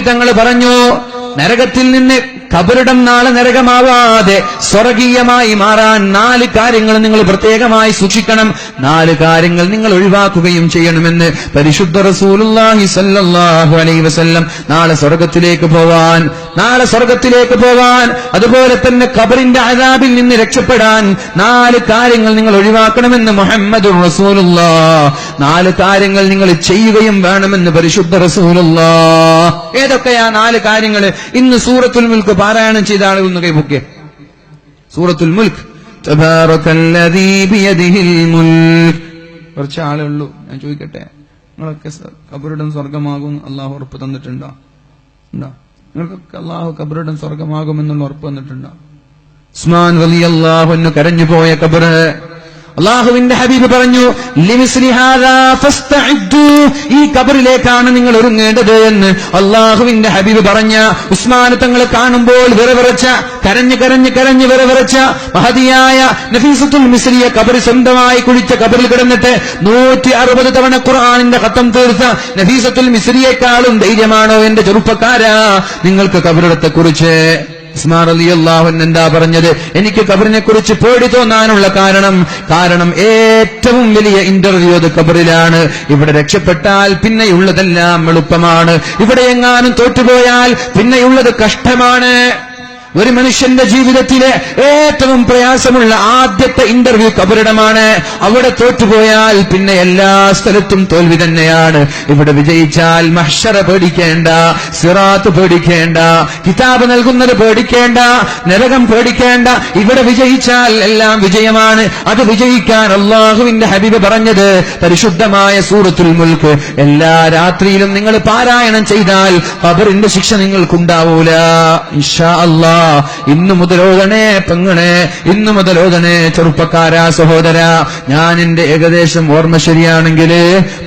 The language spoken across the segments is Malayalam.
നബി തങ്ങൾ പറഞ്ഞു, നരകത്തിൽ നിന്ന് ഖബറിടം നാളെ നരകമാവാതെ സ്വർഗീയമായി മാറാൻ 4 കാര്യങ്ങൾ നിങ്ങൾ പ്രത്യേകമായി സൂക്ഷിക്കണം, 4 കാര്യങ്ങൾ നിങ്ങൾ ഒഴിവാക്കുകയും ചെയ്യണമെന്ന് പരിശുദ്ധ റസൂലുള്ളാഹി സ്വല്ലല്ലാഹു അലൈഹി വസല്ലം. നാളെ സ്വർഗത്തിലേക്ക് പോവാൻ, അതുപോലെ തന്നെ ഖബറിന്റെ അദാബിൽ നിന്ന് രക്ഷപ്പെടാൻ 4 കാര്യങ്ങൾ നിങ്ങൾ ഒഴിവാക്കണമെന്ന് മുഹമ്മദുർ റസൂലുള്ളാഹ്. 4 കാര്യങ്ങൾ നിങ്ങൾ ചെയ്യുകയും വേണമെന്ന് പരിശുദ്ധ റസൂലുള്ളാഹ്. ഏതൊക്കെയാ 4 കാര്യങ്ങൾ? ഇന്ന് സൂറത്തുൽ മുൽക്ക് പാരായണം ചെയ്ത ആളുകൾ ഒന്ന് കൈപൊക്കെ. സൂറത്തുൽ മുൽക്ക്, തബാറകല്ലദീ ബിയദിഹിൽ മുൽക്ക്. കുറച്ച് ആളേ ഉള്ളൂ. ഞാൻ ചോദിക്കട്ടെ, നിങ്ങളൊക്കെ ഖബറിടം സ്വർഗമാകും അള്ളാഹു ഉറപ്പ് തന്നിട്ടുണ്ടോ? നിങ്ങൾക്കൊക്കെ അള്ളാഹു ഖബറിടം സ്വർഗമാകുമെന്നുള്ള ഉറപ്പ് തന്നിട്ടുണ്ടോ? ഉസ്മാൻ റളിയല്ലാഹു അൻഹു കരഞ്ഞു പോയ ഖബർ, അള്ളാഹുവിന്റെ ഹബീബ് പറഞ്ഞു, ലിമിസ്ലി ഹാദാ ഫസ്തഇദ്ദു, ഈ ഖബറിലേക്കാണ് നിങ്ങൾ ഒരുങ്ങേണ്ടത് എന്ന് അള്ളാഹുവിന്റെ ഹബീബ് പറഞ്ഞ ഉസ്മാൻ തങ്ങളെ കാണുമ്പോൾ കരഞ്ഞ് വിറവിറച്ച മഹതിയായ നഫീസത്തുൽ മിസ്രിയ ഖബർ സ്വന്തമായി കുഴിച്ച ഖബറിൽ കിടന്നിട്ട് 160 തവണ ഖുർആനിന്റെ ഖത്തം തീർത്ത നഫീസത്തുൽ മിസ്രിയേക്കാളും ധൈര്യമാണോ എന്റെ ചെറുപ്പക്കാരാ നിങ്ങൾക്ക് ഖബറിടത്തെ കുറിച്ച്? ഉസ്മാൻ റളിയല്ലാഹു അൻഹു എന്താ പറഞ്ഞത്? എനിക്ക് ഖബറിനെ കുറിച്ച് പേടി തോന്നാനുള്ള കാരണം ഏറ്റവും വലിയ ഇന്റർവ്യൂ അത് ഖബറിലാണ്. ഇവിടെ രക്ഷപ്പെട്ടാൽ പിന്നെയുള്ളതെല്ലാം എളുപ്പമാണ്, ഇവിടെ എങ്ങാനും തോറ്റുപോയാൽ പിന്നെയുള്ളത് കഷ്ടമാണ്. ഒരു മനുഷ്യന്റെ ജീവിതത്തിലെ ഏറ്റവും പ്രയാസമുള്ള ആദ്യത്തെ ഇന്റർവ്യൂ ഖബറിടമാണ്. അവിടെ തോറ്റുപോയാൽ പിന്നെ എല്ലാ സ്ഥലത്തും തോൽവി തന്നെയാണ്. ഇവിടെ വിജയിച്ചാൽ മഹ്ശറ പേടിക്കേണ്ട, സിറാത്ത് പേടിക്കേണ്ട, കിതാബ് നൽകുന്നത് പേടിക്കേണ്ട, നരകം പേടിക്കേണ്ട. ഇവിടെ വിജയിച്ചാൽ എല്ലാം വിജയമാണ്. അത് വിജയിക്കാൻ അള്ളാഹുവിന്റെ ഹബീബ് പറഞ്ഞത് പരിശുദ്ധമായ സൂറത്തുൽ മുൽക്ക് എല്ലാ രാത്രിയിലും നിങ്ങൾ പാരായണം ചെയ്താൽ ഖബറിന്റെ ശിക്ഷ നിങ്ങൾക്കുണ്ടാവൂല. ഇൻഷാ അല്ലാഹ് ഇന്നു മുതലോദനെ പെങ്ങളെ, ഇന്നു മുതലോദനെ ചെറുപ്പക്കാരാ, സഹോദര. ഞാൻ എന്റെ ഏകദേശം ഓർമ്മ ശരിയാണെങ്കിൽ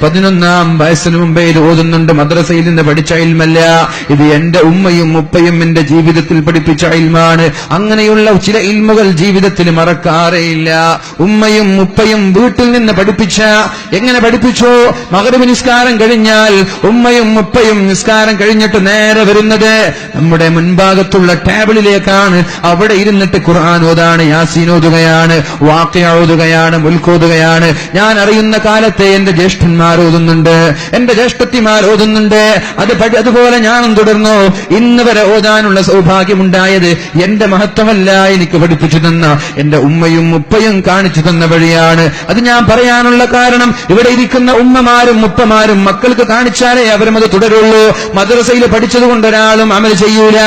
11ാം വയസ്സിന് മുമ്പേ ഇത് ഓതുന്നുണ്ട്. മദ്രസയിൽ നിന്ന് പഠിച്ച ഇൽമല്ല ഇത്, എന്റെ ഉമ്മയും ഉപ്പയും എന്റെ ജീവിതത്തിൽ പഠിപ്പിച്ച ഇൽമാണ്. അങ്ങനെയുള്ള ചില ഇൽമുകൾ ജീവിതത്തിൽ മറക്കാറേയില്ല. ഉമ്മയും ഉപ്പയും വീട്ടിൽ നിന്ന് പഠിപ്പിച്ച, എങ്ങനെ പഠിപ്പിച്ചോ? മഗ്‌രിബ് നിസ്കാരം കഴിഞ്ഞാൽ ഉമ്മയും ഉപ്പയും നിസ്കാരം കഴിഞ്ഞിട്ട് നേരെ വരുന്നത് നമ്മുടെ മുൻഭാഗത്തുള്ള ടേബിളിൽ ാണ്. അവിടെ ഇരുന്നിട്ട് ഖുർആൻ ഓതാണ്, യാസീൻ ഓതുകയാണ്, വാഖിഅ ഓതുകയാണ്, മുൽക്ക് ഓതുകയാണ്. ഞാൻ അറിയുന്ന കാലത്തെ എന്റെ ജ്യേഷ്ഠന്മാർ ഓതുന്നുണ്ട്, എന്റെ ജ്യേഷ്ഠത്തിമാർ ഓതുന്നുണ്ട്. അതുപോലെ ഞാനും തുടർന്നു. ഇന്ന് വരെ ഓതാനുള്ള സൗഭാഗ്യമുണ്ടായത് എന്റെ മഹത്വമല്ല, എനിക്ക് പഠിപ്പിച്ചു തന്ന എന്റെ ഉമ്മയും ഉപ്പയും കാണിച്ചു തന്ന വഴിയാണ്. അത് ഞാൻ പറയാനുള്ള കാരണം, ഇവിടെ ഇരിക്കുന്ന ഉമ്മമാരും ഉപ്പമാരും മക്കൾക്ക് കാണിച്ചാലേ അവരും അത് തുടരുള്ളൂ. മദ്രസയിൽ പഠിച്ചത് കൊണ്ട് ഒരാളും അമൽ ചെയ്യൂല.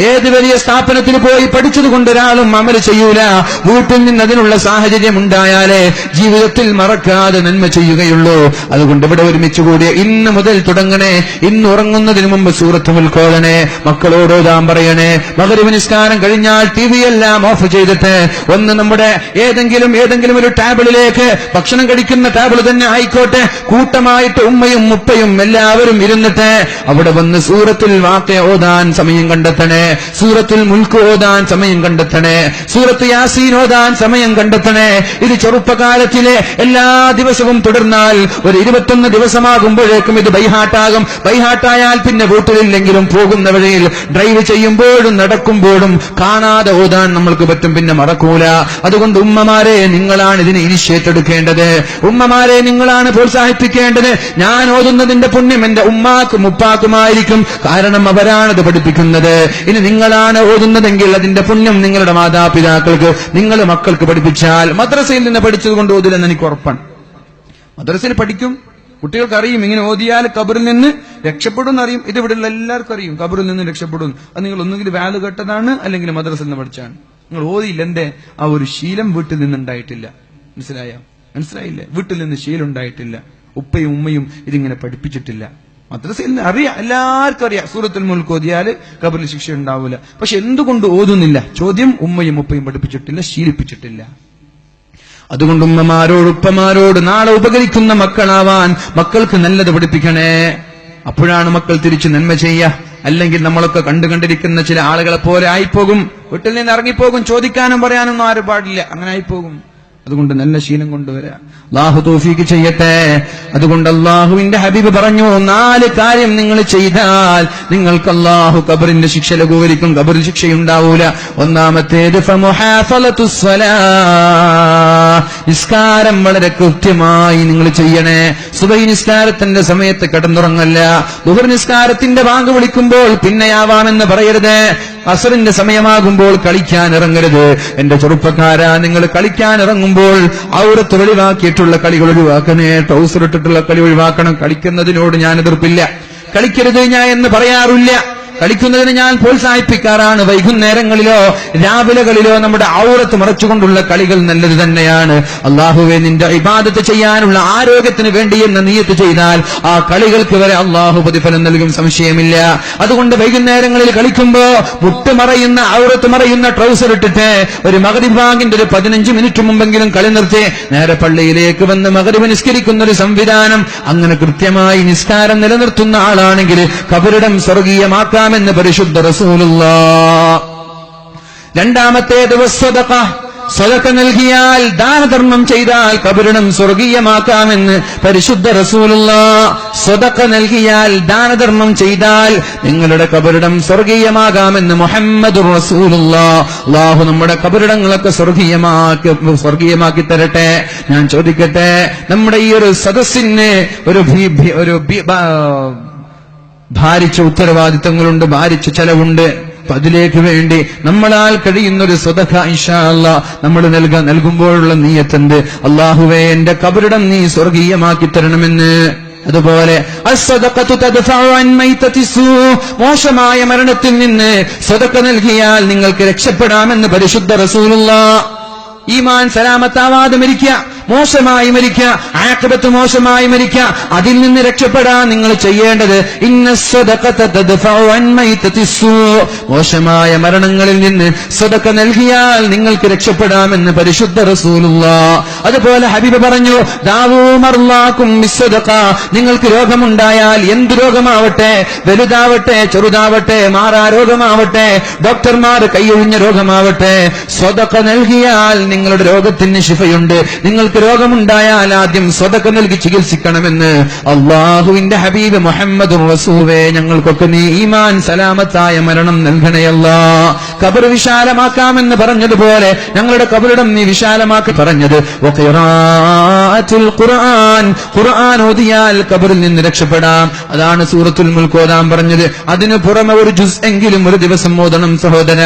ഏത് വലിയ സ്ഥാപനത്തിൽ പോയി പഠിച്ചത് കൊണ്ട് ഒരാളും അമൽ ചെയ്യൂല. വീട്ടിൽ നിന്ന് അതിനുള്ള സാഹചര്യം ഉണ്ടായാലേ ജീവിതത്തിൽ മറക്കാതെ നന്മ ചെയ്യുകയുള്ളൂ. അതുകൊണ്ട് ഇവിടെ ഒരുമിച്ച് കൂടിയ ഇന്ന് മുതൽ തുടങ്ങണേ. ഇന്ന് ഉറങ്ങുന്നതിന് മുമ്പ് സൂറത്തുൽ മുൽക്ക് ഓതണേ. മക്കളോട് ഓതാൻ പറയണേ. മഗ്‌രിബ് നിസ്കാരം കഴിഞ്ഞാൽ TV എല്ലാം ഓഫ് ചെയ്തിട്ട് ഒന്ന് നമ്മുടെ ഏതെങ്കിലും ഒരു ടേബിളിലേക്ക്, ഭക്ഷണം കഴിക്കുന്ന ടേബിൾ തന്നെ ആയിക്കോട്ടെ, കൂട്ടമായിട്ട് ഉമ്മയും ഉപ്പയും എല്ലാവരും ഇരുന്നിട്ട് അവിടെ വന്ന് സൂറത്തുൽ വാഖിഅ ഓതാൻ സമയം കണ്ടെത്തണേ, സൂറത്തുൽ മുൽക്ക് ഓതാൻ സമയം കണ്ടെത്തണേ, സൂറത്ത് യാസീൻ ഓതാൻ സമയം കണ്ടെത്തണേ. ഇത് ചെറുപ്പകാലത്തിലെ എല്ലാ ദിവസവും തുടർന്നാൽ ഒരു 21 ദിവസമാകുമ്പോഴേക്കും ഇത് ബൈഹാട്ടാകും. ബൈഹാട്ടായാൽ പിന്നെ വീട്ടിലില്ലെങ്കിലും പോകുന്ന വഴിയിൽ ഡ്രൈവ് ചെയ്യുമ്പോഴും നടക്കുമ്പോഴും കാണാതെ ഓതാൻ നമ്മൾക്ക് പറ്റും, പിന്നെ മറക്കൂല. അതുകൊണ്ട് ഉമ്മമാരെ, നിങ്ങളാണ് ഇതിനെ ഇനിഷ്യേറ്റ് എടുക്കേണ്ടത്. ഉമ്മമാരെ, നിങ്ങളാണ് പ്രോത്സാഹിപ്പിക്കേണ്ടത്. ഞാൻ ഓതുന്നതിന്റെ പുണ്യം എന്റെ ഉമ്മാക്കും ഉപ്പാക്കുമായിരിക്കും, കാരണം അവരാണത് പഠിപ്പിക്കുന്നത്. ഇനി നിങ്ങളാണ് ഓതുന്നതെങ്കിൽ അതിന്റെ പുണ്യം നിങ്ങളുടെ മാതാപിതാക്കൾക്ക്, നിങ്ങൾ മക്കൾക്ക് പഠിപ്പിച്ചാൽ. മദ്രസയിൽ നിന്ന് പഠിച്ചത് കൊണ്ട് ഓതില്ലെന്ന് എനിക്ക് ഉറപ്പാണ്. മദ്രസയിൽ പഠിക്കും, കുട്ടികൾക്ക് അറിയും ഇങ്ങനെ ഓതിയാൽ ഖബറിൽ നിന്ന് രക്ഷപ്പെടും എന്നറിയും. ഇത് ഇവിടെയുള്ള എല്ലാവർക്കും അറിയും, ഖബറിൽ നിന്ന് രക്ഷപ്പെടും. അത് നിങ്ങൾ ഒന്നുകിൽ വാല് കേട്ടതാണ്, അല്ലെങ്കിൽ മദ്രസയിൽ നിന്ന് പഠിച്ചാണ്. നിങ്ങൾ ഓതിയില്ല, എന്തേ? ആ ഒരു ശീലം വീട്ടിൽ നിന്നുണ്ടായിട്ടില്ല. മനസ്സിലായില്ലേ? വീട്ടിൽ നിന്ന് ശീലം ഉണ്ടായിട്ടില്ല. ഉപ്പയും ഉമ്മയും ഇതിങ്ങനെ പഠിപ്പിച്ചിട്ടില്ല. മദ്രസയിൽ നിന്ന് അറിയാം, എല്ലാവർക്കും അറിയാം സൂറത്തുൽ മുൽക്ക് ഓതിയാൽ ഖബറിൽ ശിക്ഷ ഉണ്ടാവില്ല. പക്ഷെ എന്തുകൊണ്ട് ഓതുന്നില്ല? ചോദ്യം, ഉമ്മയും ഉപ്പയും പഠിപ്പിച്ചിട്ടില്ല, ശീലിപ്പിച്ചിട്ടില്ല. അതുകൊണ്ട് ഉമ്മമാരോട് ഉപ്പമാരോട് നാളെ ഉപകരിക്കുന്ന മക്കളാവാൻ മക്കൾക്ക് നല്ലത് പഠിപ്പിക്കണേ. അപ്പോഴാണ് മക്കൾ തിരിച്ചു നന്മ ചെയ്യുക. അല്ലെങ്കിൽ നമ്മളൊക്കെ കണ്ടുകണ്ടിരിക്കുന്ന ചില ആളുകളെ പോലെ ആയിപ്പോകും. വീട്ടിൽ നിന്ന് ഇറങ്ങിപ്പോകും, ചോദിക്കാനും പറയാനൊന്നും ആരും പാടില്ല, അങ്ങനെ ആയിപ്പോകും. അതുകൊണ്ട് നല്ല ശീലം കൊണ്ടുവരാ. അല്ലാഹു തൗഫീഖ് ചെയ്യട്ടെ. അതുകൊണ്ട് അല്ലാഹുവിന്റെ ഹബീബ് പറഞ്ഞു, 4 കാര്യം നിങ്ങൾ ചെയ്താൽ നിങ്ങൾക്ക് അല്ലാഹു ഖബറിന്റെ ശിക്ഷ ലഘൂകരിക്കും, ഖബറിൽ ശിക്ഷയുണ്ടാവൂല. ഒന്നാമത്തേത് ഫമുഹാഫലത്തുസ് സ്വലാഹ്, നിസ്കാരം വളരെ കൃത്യമായി നിങ്ങൾ ചെയ്യണേ. സുബഹി നിസ്കാരത്തിന്റെ സമയത്ത് കിടന്നുറങ്ങല്ല. ദുഹർ നിസ്കാരത്തിന്റെ ബാങ്ക് വിളിക്കുമ്പോൾ പിന്നെയാവാമെന്ന് പറയരുത്. അസറിന്റെ സമയമാകുമ്പോൾ കളിക്കാൻ ഇറങ്ങരുത്. എന്റെ ചെറുപ്പക്കാരാ, നിങ്ങൾ കളിക്കാൻ ഇറങ്ങുമ്പോൾ ഔറത്ത് വെളിവാക്കിയിട്ടുള്ള കളികൾ ഒഴിവാക്കണേ. ട്രൗസർ ഇട്ടിട്ടുള്ള കളി ഒഴിവാക്കണം. കളിക്കുന്നതിനോട് ഞാൻ എതിർപ്പില്ല, കളിക്കരുത് ഞാൻ എന്ന് പറയാറില്ല. കളിക്കുന്നതിന് ഞാൻ പ്രോത്സാഹിപ്പിക്കാറാണ്. വൈകുന്നേരങ്ങളിലോ രാവിലെകളിലോ നമ്മുടെ ഔറത്ത് മറച്ചുകൊണ്ടുള്ള കളികൾ നല്ലത് തന്നെയാണ്. അള്ളാഹുവെ നിന്റെ ഇബാദത്ത് ചെയ്യാനുള്ള ആരോഗ്യത്തിന് വേണ്ടി എന്ന് നിയ്യത്ത് ചെയ്താൽ ആ കളികൾക്ക് വരെ അള്ളാഹു പ്രതിഫലം നൽകും, സംശയമില്ല. അതുകൊണ്ട് വൈകുന്നേരങ്ങളിൽ കളിക്കുമ്പോ മുട്ടുമറയുന്ന ഔറത്ത് മറയുന്ന ട്രൗസർ ഇട്ടിട്ട് ഒരു മഗ്രിബ് ബാങ്കിന്റെ ഒരു 15 മിനിറ്റ് മുമ്പെങ്കിലും കളി നിർത്തി നേരെ പള്ളിയിലേക്ക് വന്ന് മഗ്രിബ് നിസ്കരിക്കുന്ന ഒരു സംവിധാനം, അങ്ങനെ കൃത്യമായി നിസ്കാരം നിലനിർത്തുന്ന ആളാണെങ്കിൽ ഖബറിടം സ്വർഗീയമാക്കാൻ എന്ന് പരിശുദ്ധ റസൂലുള്ളാഹ്. രണ്ടാമത്തേത് വസ്സദഖ, സദഖ നൽകിയാൽ, ദാനധർമ്മം ചെയ്താൽ ഖബറിടം സ്വർഗീയമാക്കാമെന്ന് പരിശുദ്ധ റസൂലുള്ളാഹ്. സദഖ നൽകിയാൽ, ദാനധർമ്മം ചെയ്താൽ നിങ്ങളുടെ ഖബറിടം സ്വർഗീയമാകാമെന്ന് മുഹമ്മദുർ റസൂലുള്ളാഹ്. അല്ലാഹു നമ്മുടെ ഖബറിടങ്ങളൊക്കെ സ്വർഗീയമാക്കി തരട്ടെ. ഞാൻ ചോദിക്കട്ടെ, നമ്മുടെ ഈ ഒരു സദസ്സിന് ഒരു ഭാരിച്ച ഉത്തരവാദിത്തങ്ങളുണ്ട്, ഭാരിച്ച ചെലവുണ്ട്. അതിലേക്ക് വേണ്ടി നമ്മളാൽ കഴിയുന്നൊരു സ്വതഖ ഇൻഷാ അല്ലാഹ് നമ്മൾ നൽകുമ്പോഴുള്ള നിയ്യത്ത്, അല്ലാഹുവേ എന്റെ ഖബറിടം നീ സ്വർഗീയമാക്കി തരണമെന്ന്. അതുപോലെ മോശമായ മരണത്തിൽ നിന്ന് സ്വതഖ നൽകിയാൽ നിങ്ങൾക്ക് രക്ഷപ്പെടാമെന്ന് പരിശുദ്ധ റസൂലുള്ളാഹ്. ഈമാൻ സലാമത്താവാതെ മരിക്കുക, മോശമായി മരിക്കുക, ആഖിബത്ത് മോശമായി മരിക്കുക, അതിൽ നിന്ന് രക്ഷപ്പെടാൻ നിങ്ങൾ ചെയ്യേണ്ടത് മോശമായ മരണങ്ങളിൽ നിന്ന് സദഖ നൽകിയാൽ നിങ്ങൾക്ക് രക്ഷപ്പെടാമെന്ന് പരിശുദ്ധ റസൂലുള്ളാഹ്. അതുപോലെ ഹബീബ് പറഞ്ഞു, ദാവൂ മർലാക്കും ബിസ്സദഖ, നിങ്ങൾക്ക് രോഗമുണ്ടായാൽ, എന്ത് രോഗമാവട്ടെ, വലുതാവട്ടെ ചെറുതാവട്ടെ, മാറാ രോഗമാവട്ടെ, ഡോക്ടർമാർ കൈയൊഴിഞ്ഞ രോഗമാവട്ടെ, സദഖ നൽകിയാൽ നിങ്ങളുടെ രോഗത്തിന് ശിഫയുണ്ട്. നിങ്ങൾക്ക് രോഗമുണ്ടായാൽ ആദ്യം സദഖ നൽകി ചികിത്സിക്കണമെന്ന് അല്ലാഹുവിന്റെ ഹബീബ് മുഹമ്മദുർ റസൂലേ. ഞങ്ങൾക്കൊക്കെ നീ ഈമാൻ സലാമത്തായ മരണം നൽകണേ അല്ലാഹ്. ഖബർ വിശാലമാക്കാമെന്ന് പറഞ്ഞതുപോലെ ഞങ്ങളുടെ ഖബറിടം നീ വിശാലമാക്കി പറഞ്ഞത്. വഖിറാഅത്തുൽ ഖുർആൻ, ഖുർആൻ ഓതിയാൽ ഖബറിൽ നിന്ന് രക്ഷപ്പെടാം. അതാണ് സൂറത്തുൽ മുൽക്ക് ഓതാൻ പറഞ്ഞത്. അതിനു പുറമെ ഒരു ജുസ് എങ്കിലും ഒരു ദിവസം ഓതണം സഹോദര.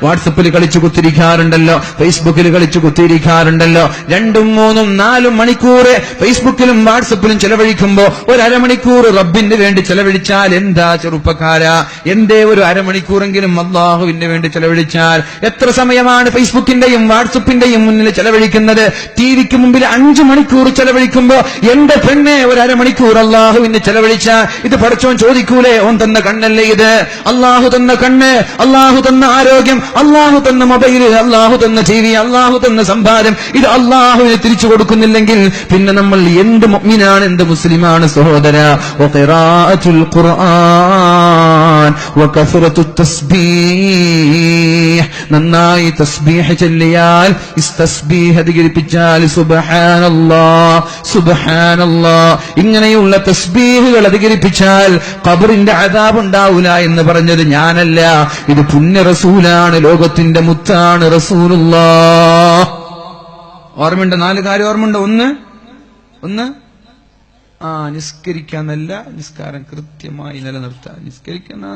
വാട്സപ്പിൽ കളിച്ചു കുത്തിരിക്കാറുണ്ടല്ലോ, ഫേസ്ബുക്കിൽ കളിച്ചു കുത്തിരിക്കാറുണ്ടല്ലോ. 2, 3, 4 മണിക്കൂർ ഫേസ്ബുക്കിലും വാട്സപ്പിലും ചെലവഴിക്കുമ്പോ ഒരു അരമണിക്കൂർ റബ്ബിന് വേണ്ടി ചെലവഴിച്ചാൽ എന്താ ചെറുപ്പക്കാരാ? എന്തേ ഒരു അരമണിക്കൂറെങ്കിലും അല്ലാഹുവിന് വേണ്ടി ചെലവഴിച്ചാൽ? എത്ര സമയമാണ് ഫേസ്ബുക്കിന്റെയും വാട്സപ്പിന്റെയും മുന്നിൽ ചെലവഴിക്കുന്നത്? ടിവിക്ക് മുമ്പിൽ 5 മണിക്കൂർ ചെലവഴിക്കുമ്പോ എന്റെ പെണ്ണെ ഒരു അരമണിക്കൂർ അല്ലാഹുവിന് ചെലവഴിച്ചാൽ ഇത് പടച്ചോൻ ചോദിക്കൂലേ? ഓൻ തന്ന കണ്ണല്ലേ ഇത്? അല്ലാഹു തന്ന കണ്ണ്, അല്ലാഹു തന്ന ആരോഗ്യം, അല്ലാഹു തന്ന മൊബൈല്, അല്ലാഹു തന്ന ടിവി, അല്ലാഹു തന്ന സമ്പാദ്യം, ഇത് അല്ലാഹുവിന് തിരിച്ചു കൊടുക്കുന്നില്ലെങ്കിൽ പിന്നെ നമ്മൾ എന്ത് മുഅ്മിനാണ്, എന്ത് മുസ്ലിമാണ് സഹോദര? വഖിറാഅത്തുൽ ഖുർആൻ വകഫറത്തുത് തസ്ബീഹ്, നന്നായി തസ്ബീഹ് ചൊല്ലിയാൽ, തസ്ബീഹ് അധികരിപ്പിച്ചാൽ സുബ്ഹാനല്ലാഹ് സുബ്ഹാനല്ലാഹ്, ഇങ്ങനെയുള്ള തസ്ബീഹുകൾ അധികരിപ്പിച്ചാൽ ഖബറിന്റെ അദാബ് ഉണ്ടാവില്ല എന്ന് പറഞ്ഞത് ഞാനല്ല, ഇത് പുണ്യ റസൂലാണ്, ലോകത്തിന്റെ മുത്താണ് റസൂലുള്ളാഹ്. ഓർമ്മയുണ്ട്? 4 കാര്യം ഓർമ്മയുണ്ട്? ഒന്ന് നിസ്കരിക്കാന്നല്ല, നിസ്കാരം കൃത്യമായി നിലനിർത്താൻ. നിസ്കരിക്കുന്ന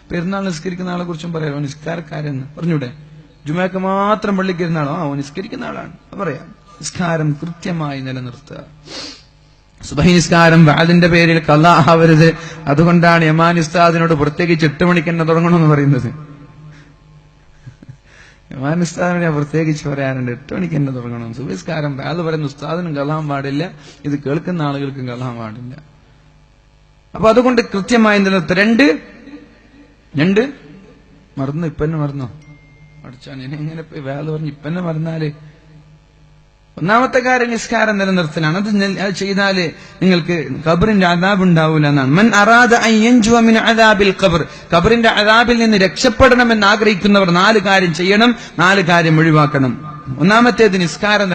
പെരുന്നാൾ നിസ്കരിക്കുന്ന ആളെ കുറിച്ചും പറയാമോ? നിസ്കാരക്കാരെന്ന് പറഞ്ഞൂടെ? ജുമയ്ക്ക് മാത്രം പള്ളിക്ക് ഇരുന്ന ആളോ? നിസ്കരിക്കുന്ന ആളാണ് പറയാം. നിസ്കാരം കൃത്യമായി നിലനിർത്തുക. സുബഹി നിസ്കാരം വാദിന്റെ പേരിൽ ഖളാ ആവരുത്. അതുകൊണ്ടാണ് യമാനി ഉസ്താദിനോട് പ്രത്യേകിച്ച് 8 മണിക്ക് തന്നെ തുടങ്ങണമെന്ന് പറയുന്നത്. യമാനി ഉസ്താദിനോട് ഞാൻ പ്രത്യേകിച്ച് പറയാറുണ്ട്, 8 മണിക്ക് തന്നെ തുടങ്ങണം. സുബഹിസ്കാരം അത് പറയുന്ന ഉസ്താദിനും ഖളാൻ പാടില്ല, ഇത് കേൾക്കുന്ന ആളുകൾക്കും ഖളാൻ പാടില്ല. അപ്പൊ അതുകൊണ്ട് കൃത്യമായി നിലനിർത്തുക. 2 മറന്നു, ഇപ്പന്നെ മറന്നോ? പഠിച്ചാണ് എങ്ങനെ വേദ പറഞ്ഞ് ഇപ്പന്നെ മറന്നാല്? ഒന്നാമത്തെ കാര്യം നിസ്കാരം നിലനിർത്തലാണ്. അത് ചെയ്താല് നിങ്ങൾക്ക് ഖബറിന്റെ അദാബ് ഉണ്ടാവൂല എന്നാണ്. മൻ അറാദ അൻ യൻജുവ മിൻ അദാബിൽ ഖബർ, ഖബറിന്റെ അദാബിൽ നിന്ന് രക്ഷപ്പെടണമെന്ന് ആഗ്രഹിക്കുന്നവർ 4 കാര്യം ചെയ്യണം, 4 കാര്യം ഒഴിവാക്കണം. ഒന്നാമത്തേത് നിസ്കാരം.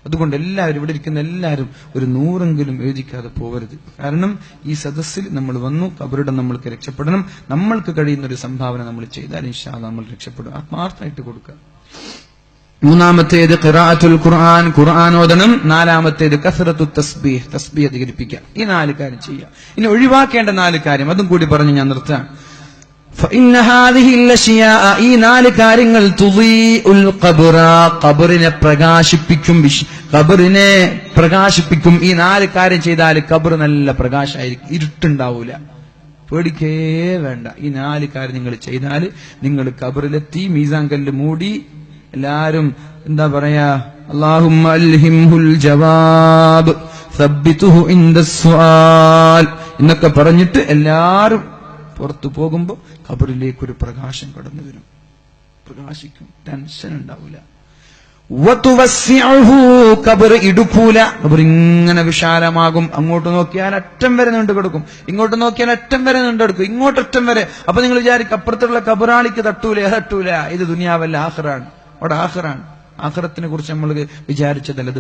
അതുകൊണ്ട് എല്ലാവരും ഇവിടെ ഇരിക്കുന്ന എല്ലാവരും ഒരു 100 എഴുതിക്കാതെ പോകരുത്. കാരണം ഈ സദസ്സിൽ നമ്മൾ വന്നു, ഖബറിടം നമ്മൾക്ക് രക്ഷപ്പെടണം. നമ്മൾക്ക് കഴിയുന്ന ഒരു സംഭാവന നമ്മൾ ചെയ്താൽ ഇൻഷാ അല്ലാഹ് നമ്മൾ രക്ഷപ്പെടും. ആത്മാർത്ഥമായിട്ട് കൊടുക്കുക. 3-ാമത്തേത് ഖിറാഅത്തുൽ ഖുർആൻ, ഖുർആൻ ഓതണം. 4-ാമത്തേത് കസ്റത്തു തസ്ബീഹ്, തസ്ബീഹ് അധികരിപ്പിക്കുക. ഈ 4 കാര്യം ചെയ്യുക. ഇനി ഒഴിവാക്കേണ്ട 4 കാര്യം അതും കൂടി പറഞ്ഞ് ഞാൻ നിർത്താം. فإن هذه الأشياء, ഈ 4 കാര്യങ്ങൾ തുളീഉൽ ഖബ്റ, ഖബറിനെ പ്രകാശിപ്പിക്കും. ഈ 4 കാര്യം ചെയ്താൽ ഖബർ നല്ല പ്രകാശമായിരിക്കും, ഇരുട്ടുണ്ടാവൂല. പേടിക്കേ വേണ്ട. ഈ 4 കാര്യം നിങ്ങൾ ചെയ്താൽ നിങ്ങൾ ഖബറിലെത്തി, മീസാൻ കല്ല് മൂടി. എല്ലാരും എന്താ പറയാ, അല്ലാഹുമ്മ അൽഹിംഹുൽ ജവാബ് സബ്ബിതുഹു ഇൻദസ് സുആൽ എന്നൊക്കെ പറഞ്ഞിട്ട് എല്ലാരും പുറത്തു പോകുമ്പോ ഖബറിലേക്ക് ഒരു പ്രകാശം കടന്നു വരും, പ്രകാശിക്കും, ടെൻഷൻ ഉണ്ടാവില്ല. വതുവസ്സിഉഹു, ഖബർ ഇടുക്കൂല, ഖബർ ഇങ്ങനെ വിശാലമാകും. അങ്ങോട്ട് നോക്കിയാൽ അറ്റം വരെ നീണ്ടു കിടക്കും, ഇങ്ങോട്ട് നോക്കിയാൽ അറ്റം വരെ നീണ്ടെടുക്കും, ഇങ്ങോട്ട് അറ്റം വരെ. അപ്പൊ നിങ്ങൾ വിചാരിക്കും അപ്പുറത്തുള്ള ഖബറാളിക്ക് തട്ടൂല. ഇത് ദുനിയാവല്ല, ആഖിറാണ്. അവിടെ ആഖിറാണ്. ആഖിറത്തിനെ കുറിച്ച് നമ്മൾ വിചാരിച്ചതല്ല.